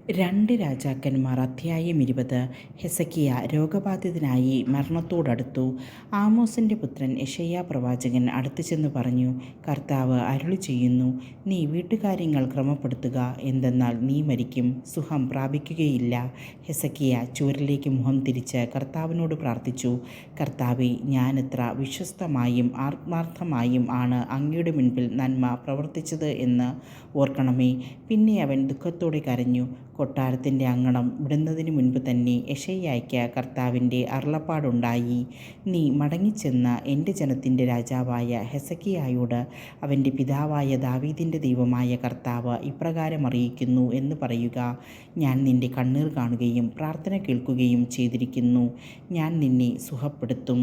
രണ്ട് രാജാക്കന്മാർ അധ്യായം 20. ഹെസക്കിയ രോഗബാധിതനായി മരണത്തോടടുത്തു. ആമോസിൻ്റെ പുത്രൻ യെശയ്യാ പ്രവാചകൻ അടുത്തു ചെന്ന് പറഞ്ഞു, കർത്താവ് അരുളി ചെയ്യുന്നു, നീ വീട്ടുകാര്യങ്ങൾ ക്രമപ്പെടുത്തുക, എന്തെന്നാൽ നീ മരിക്കും, സുഖം പ്രാപിക്കുകയില്ല. ഹെസക്കിയ ചുവരിലേക്ക് മുഖം തിരിച്ച് കർത്താവിനോട് പ്രാർത്ഥിച്ചു, കർത്താവേ, ഞാൻ എത്ര വിശ്വസ്തമായും ആത്മാർത്ഥമായും ആണ് അങ്ങയുടെ മുൻപിൽ നന്മ പ്രവർത്തിച്ചത് എന്ന് ഓർക്കണമേ. പിന്നെ അവൻ ദുഃഖത്തോടെ കരഞ്ഞു. കൊട്ടാരത്തിൻ്റെ അങ്കണം വിടുന്നതിന് മുൻപ് തന്നെ യെശയ്യായ്ക്ക് കർത്താവിൻ്റെ അരുളപ്പാടുണ്ടായി, നീ മടങ്ങിച്ചെന്ന് എൻ്റെ ജനത്തിൻ്റെ രാജാവായ ഹെസക്കിയായോട്, അവൻ്റെ പിതാവായ ദാവീദിൻ്റെ ദൈവമായ കർത്താവ് ഇപ്രകാരം അറിയിക്കുന്നു എന്ന് പറയുക, ഞാൻ നിൻ്റെ കണ്ണീർ കാണുകയും പ്രാർത്ഥന കേൾക്കുകയും ചെയ്തിരിക്കുന്നു. ഞാൻ നിന്നെ സുഖപ്പെടുത്തും.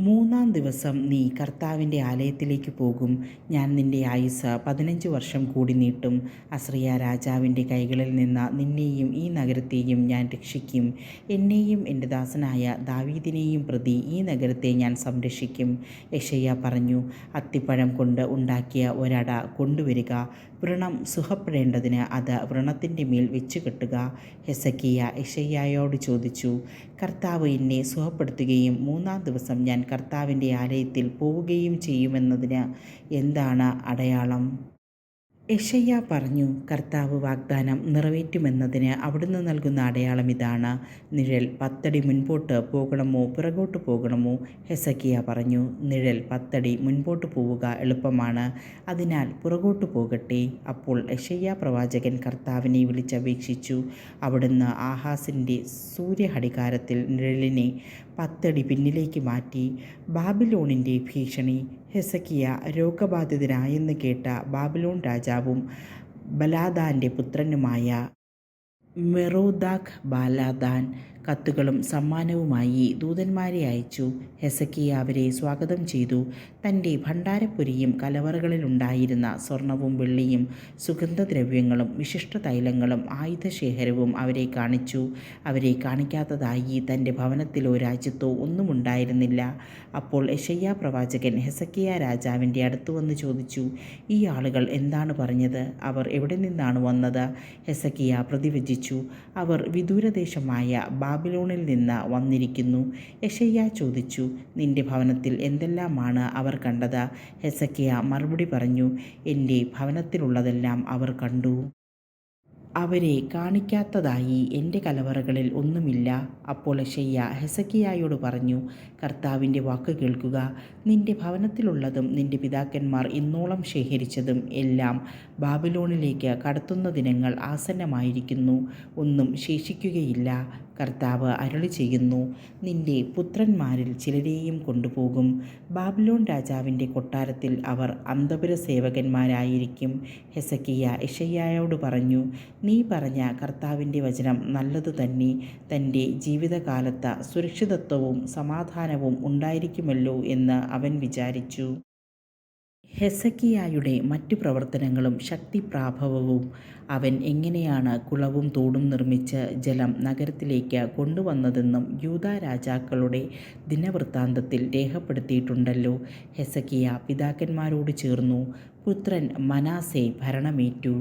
3-ാം ദിവസം നീ കർത്താവിൻ്റെ ആലയത്തിലേക്ക് പോകും. ഞാൻ നിൻ്റെ ആയുസ്സ് 15 വർഷം കൂടി നീട്ടും. അസറിയ രാജാവിൻ്റെ കൈകളിൽ നിന്ന് നിന്നെയും ഈ നഗരത്തെയും ഞാൻ രക്ഷിക്കും. എന്നെയും എൻ്റെ ദാസനായ ദാവീദിനെയും പ്രതി ഈ നഗരത്തെ ഞാൻ സംരക്ഷിക്കും. യെശയ്യാ പറഞ്ഞു, അത്തിപ്പഴം കൊണ്ട് ഉണ്ടാക്കിയ ഒരട കൊണ്ടുവരിക. വ്രണം സുഖപ്പെടേണ്ടതിന് അത് വ്രണത്തിൻ്റെ മേൽ വെച്ച് കെട്ടുക. ഹെസക്കിയ യെശയ്യായോട് ചോദിച്ചു, കർത്താവ് എന്നെ സുഖപ്പെടുത്തുകയും 3-ാം ദിവസം ഞാൻ കർത്താവിൻ്റെ ആലയത്തിൽ പോവുകയും ചെയ്യുമെന്നതിന് എന്താണ് അടയാളം? യെശയ്യാ പറഞ്ഞു, കർത്താവ് വാഗ്ദാനം നിറവേറ്റുമെന്നതിന് അവിടുന്ന് നൽകുന്ന അടയാളം ഇതാണ്. നിഴൽ 10 അടി മുൻപോട്ട് പോകണമോ പുറകോട്ട് പോകണമോ? ഹെസക്കിയ പറഞ്ഞു, നിഴൽ 10 അടി മുൻപോട്ട് പോവുക എളുപ്പമാണ്, അതിനാൽ പുറകോട്ട് പോകട്ടെ. അപ്പോൾ യെശയ്യാ പ്രവാചകൻ കർത്താവിനെ വിളിച്ചപേക്ഷിച്ചു. അവിടുന്ന് ആഹാസിൻ്റെ സൂര്യഘടികാരത്തിൽ നിഴലിനെ 10 അടി പിന്നിലേക്ക് മാറ്റി. ബാബിലോണിൻ്റെ ഭീഷണി. ഹെസക്കിയ രോഗബാധിതനായെന്ന് കേട്ട ബാബിലോൺ രാജാവും ബലാദാൻ്റെ പുത്രനുമായ മെറോദാഖ് ബാലാദാൻ കത്തുകളും സമ്മാനവുമായി ദൂതന്മാരെ അയച്ചു. ഹെസക്കിയ അവരെ സ്വാഗതം ചെയ്തു. തൻ്റെ ഭണ്ഡാരപ്പുരയും കലവറകളിലുണ്ടായിരുന്ന സ്വർണവും വെള്ളിയും സുഗന്ധദ്രവ്യങ്ങളും വിശിഷ്ട തൈലങ്ങളും ആയുധശേഖരവും അവരെ കാണിച്ചു. അവരെ കാണിക്കാത്തതായി തൻ്റെ ഭവനത്തിലോ രാജ്യത്തോ ഒന്നുമുണ്ടായിരുന്നില്ല. അപ്പോൾ യെശയ്യാ പ്രവാചകൻ ഹെസക്കിയ രാജാവിൻ്റെ അടുത്തു വന്ന് ചോദിച്ചു, ഈ ആളുകൾ എന്താണ് പറഞ്ഞത്? അവർ എവിടെ നിന്നാണ് വന്നത്? ഹെസക്കിയ പ്രതിവചിച്ചു, അവർ വിദൂരദേശമായ ബാബിലോണിൽ നിന്ന് വന്നിരിക്കുന്നു. യെശയ്യാ ചോദിച്ചു, നിന്റെ ഭവനത്തിൽ എന്തെല്ലാമാണ് അവർ കണ്ടത്? ഹെസക്കിയ മറുപടി പറഞ്ഞു, എൻ്റെ ഭവനത്തിലുള്ളതെല്ലാം അവർ കണ്ടു. അവരെ കാണിക്കാത്തതായി എൻ്റെ കലവറകളിൽ ഒന്നുമില്ല. അപ്പോൾ യെശയ്യാ ഹെസക്കിയായോട് പറഞ്ഞു, കർത്താവിൻ്റെ വാക്ക് കേൾക്കുക. നിൻ്റെ ഭവനത്തിലുള്ളതും നിൻ്റെ പിതാക്കന്മാർ ഇന്നോളം ശേഖരിച്ചതും എല്ലാം ബാബിലോണിലേക്ക് കടത്തുന്ന ദിനങ്ങൾ ആസന്നമായിരിക്കുന്നു. ഒന്നും ശേഷിക്കുകയില്ല. കർത്താവ് അരുളി ചെയ്യുന്നു, നിൻ്റെ പുത്രന്മാരിൽ ചിലരെയും കൊണ്ടുപോകും. ബാബിലോൺ രാജാവിൻ്റെ കൊട്ടാരത്തിൽ അവർ അന്തഃപുര സേവകന്മാരായിരിക്കും. ഹെസക്കിയ യെശയ്യായോട് പറഞ്ഞു, നീ പറഞ്ഞ കർത്താവിൻ്റെ വചനം നല്ലതു തന്നെ. തൻ്റെ ജീവിതകാലത്ത് സുരക്ഷിതത്വവും സമാധാനവും ഉണ്ടായിരിക്കുമല്ലോ എന്ന് അവൻ വിചാരിച്ചു. ഹെസക്കിയായുടെ മറ്റു പ്രവർത്തനങ്ങളും ശക്തിപ്രാഭവവും, അവൻ എങ്ങനെയാണ് കുളവും തോടും നിർമ്മിച്ച് ജലം നഗരത്തിലേക്ക് കൊണ്ടുവന്നതെന്നും യൂദാ രാജാക്കളുടെ ദിനവൃത്താന്തത്തിൽ രേഖപ്പെടുത്തിയിട്ടുണ്ടല്ലോ. ഹെസക്കിയ പിതാക്കന്മാരോട് ചേർന്നു. പുത്രൻ മനാസെ ഭരണമേറ്റു.